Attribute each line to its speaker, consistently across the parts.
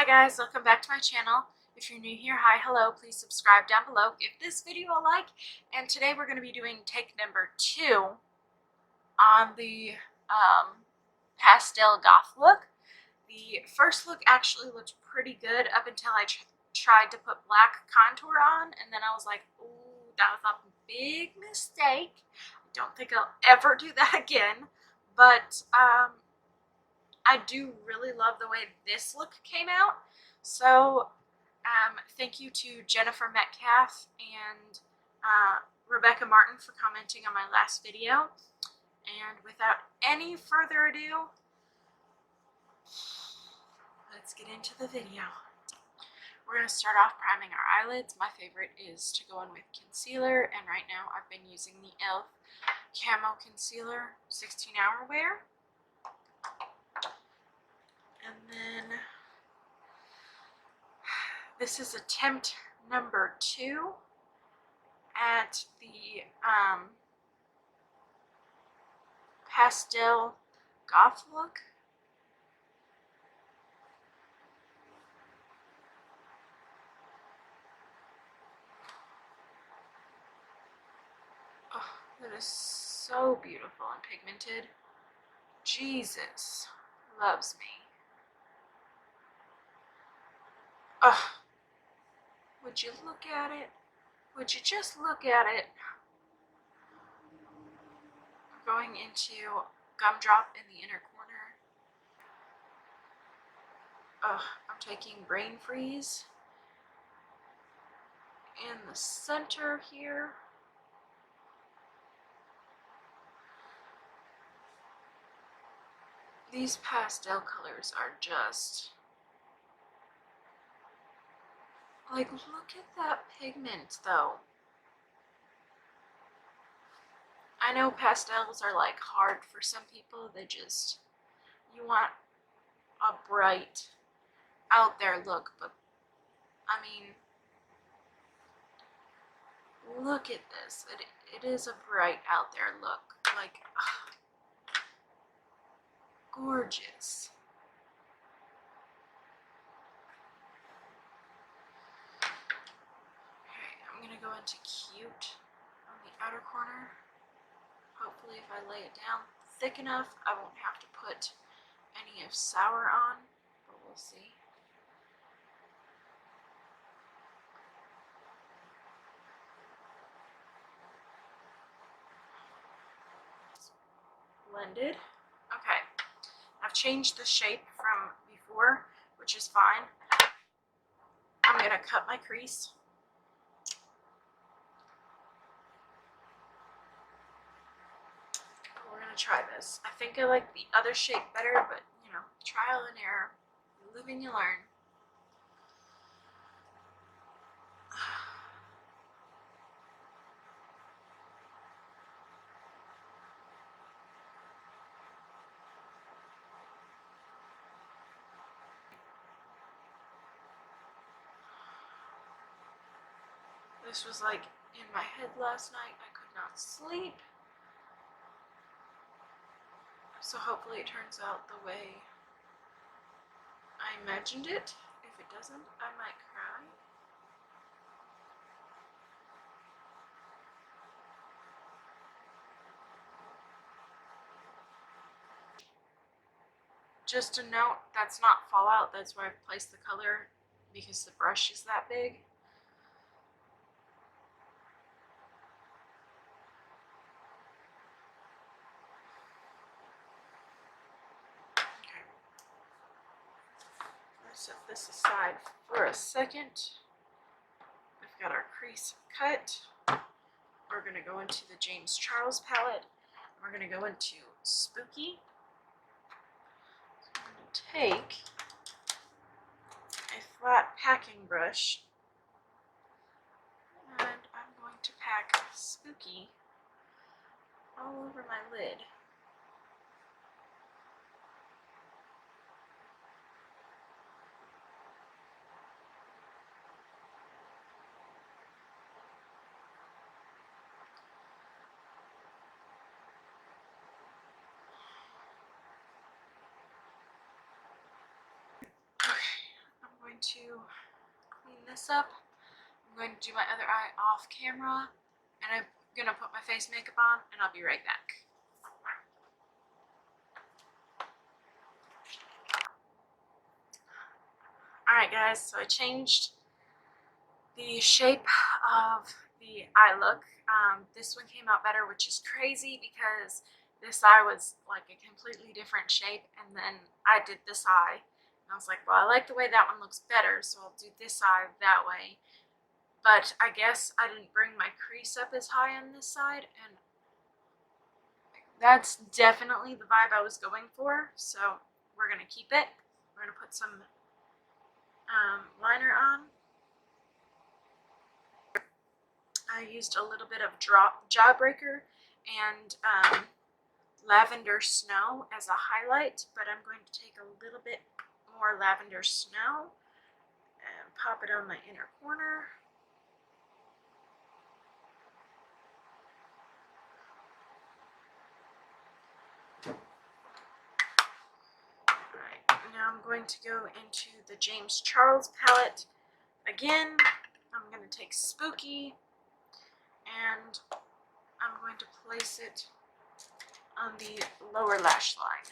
Speaker 1: Hi guys, welcome back to my channel. If you're new here, hi, hello, please subscribe down below, give this video a like, and today we're going to be doing take number 2 on the Pastel Goth look. The first look actually looked pretty good up until I tried to put black contour on, and then I was like, ooh, that was a big mistake. I don't think I'll ever do that again, but I do really love the way this look came out. So thank you to Jennifer Metcalf and Rebecca Martin for commenting on my last video. And without any further ado, let's get into the video. We're going to start off priming our eyelids. My favorite is to go in with concealer, and right now I've been using the e.l.f. Camo Concealer 16-hour wear. And then this is attempt number 2 at the Pastel Goth look. Oh, that is so beautiful and pigmented. Jesus loves me. Oh, would you look at it? Would you just look at it? Going into Gumdrop in the inner corner. Oh, I'm taking Brain Freeze in the center here. These pastel colors are just like, look at that pigment though. I know pastels are like hard for some people. You want a bright out there look, but I mean, look at this. It is a bright out there look. Like, gorgeous. Okay, I'm gonna go into Cute on the outer corner. Hopefully if I lay it down thick enough, I won't have to put any of Sour on, but we'll see. Blended. Okay, I've changed the shape from before, which is fine. I'm gonna cut my crease. We're gonna try this. I think I like the other shape better, but you know, trial and error. You live and you learn. This was like in my head last night. I could not sleep. So hopefully it turns out the way I imagined it. If it doesn't, I might cry. Just a note, that's not fallout. That's where I've placed the color because the brush is that big. Set this aside for a second. We've got our crease cut. We're going to go into the James Charles palette. We're going to go into Spooky. So I'm going to take a flat packing brush and I'm going to pack Spooky all over my lid. to clean this up. I'm going to do my other eye off camera, and I'm going to put my face makeup on, and I'll be right back. Alright guys, so I changed the shape of the eye look. This one came out better, which is crazy because this eye was like a completely different shape, and then I did this eye, and I was like, well, I like the way that one looks better, so I'll do this eye that way. But I guess I didn't bring my crease up as high on this side, and that's definitely the vibe I was going for, so we're going to keep it. We're going to put some liner on. I used a little bit of Jawbreaker and Lavender Snow as a highlight, but I'm going to take a little bit more Lavender Snow and pop it on my inner corner. Alright, now I'm going to go into the James Charles palette. Again, I'm going to take Spooky, and I'm going to place it on the lower lash line.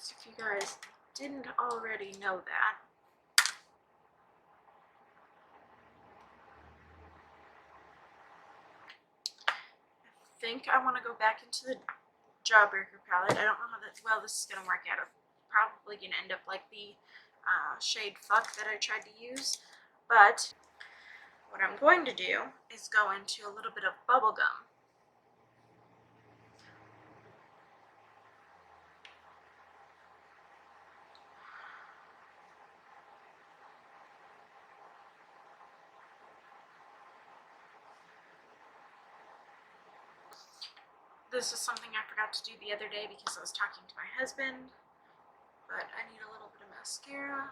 Speaker 1: So if you guys didn't already know that, I think I want to go back into the Jawbreaker palette. I don't know how well this is going to work out. I'm probably going to end up like the shade Fuck that I tried to use, but what I'm going to do is go into a little bit of Bubblegum. This is something I forgot to do the other day because I was talking to my husband, but I need a little bit of mascara.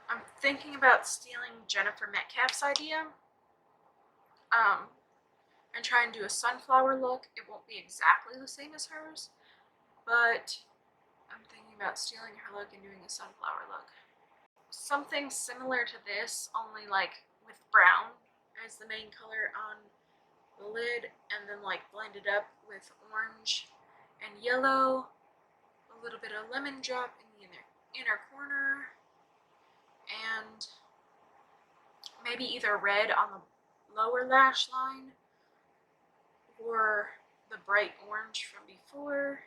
Speaker 1: I'm thinking about stealing Jennifer Metcalf's idea and try and do a sunflower look. It won't be exactly the same as hers, but I'm thinking about stealing her look and doing a sunflower look. Something similar to this, only like with brown as the main color on the lid, and then like blend it up with orange and yellow, a little bit of lemon drop in the inner corner, and maybe either red on the lower lash line or the bright orange from before.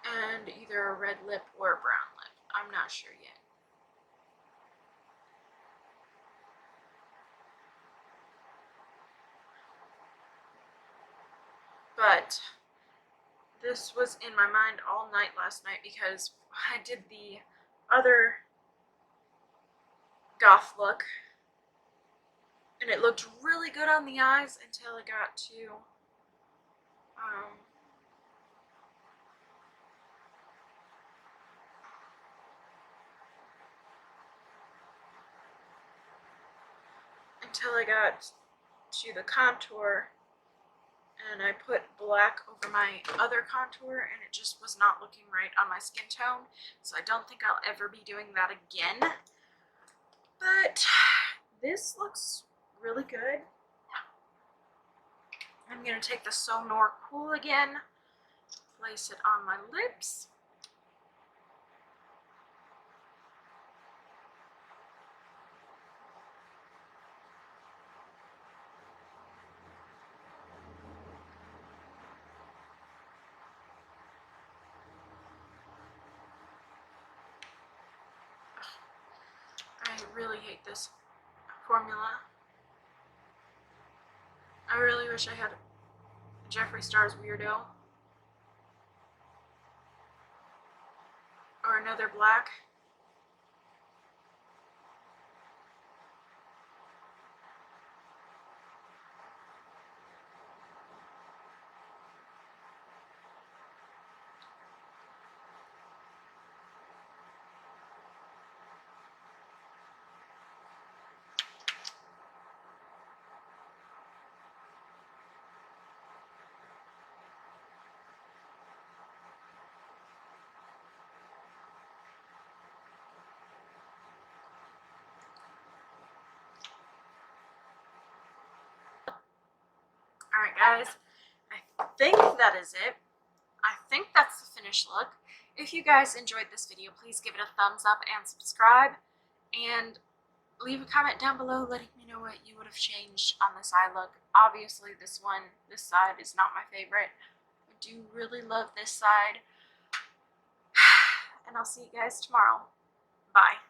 Speaker 1: And either a red lip or a brown lip. I'm not sure yet. But this was in my mind all night last night because I did the other goth look and it looked really good on the eyes until it got to the contour, and I put black over my other contour and it just was not looking right on my skin tone, so I don't think I'll ever be doing that again. But this looks really good. I'm going to take the Sonor Cool again, place it on my lips. I really hate this formula. I really wish I had Jeffree Star's Weirdo or another black. guys, I think that is it. I think that's the finished look. If you guys enjoyed this video, please give it a thumbs up and subscribe. And leave a comment down below letting me know what you would have changed on this eye look. Obviously this side is not my favorite. I do really love this side. And I'll see you guys tomorrow. Bye.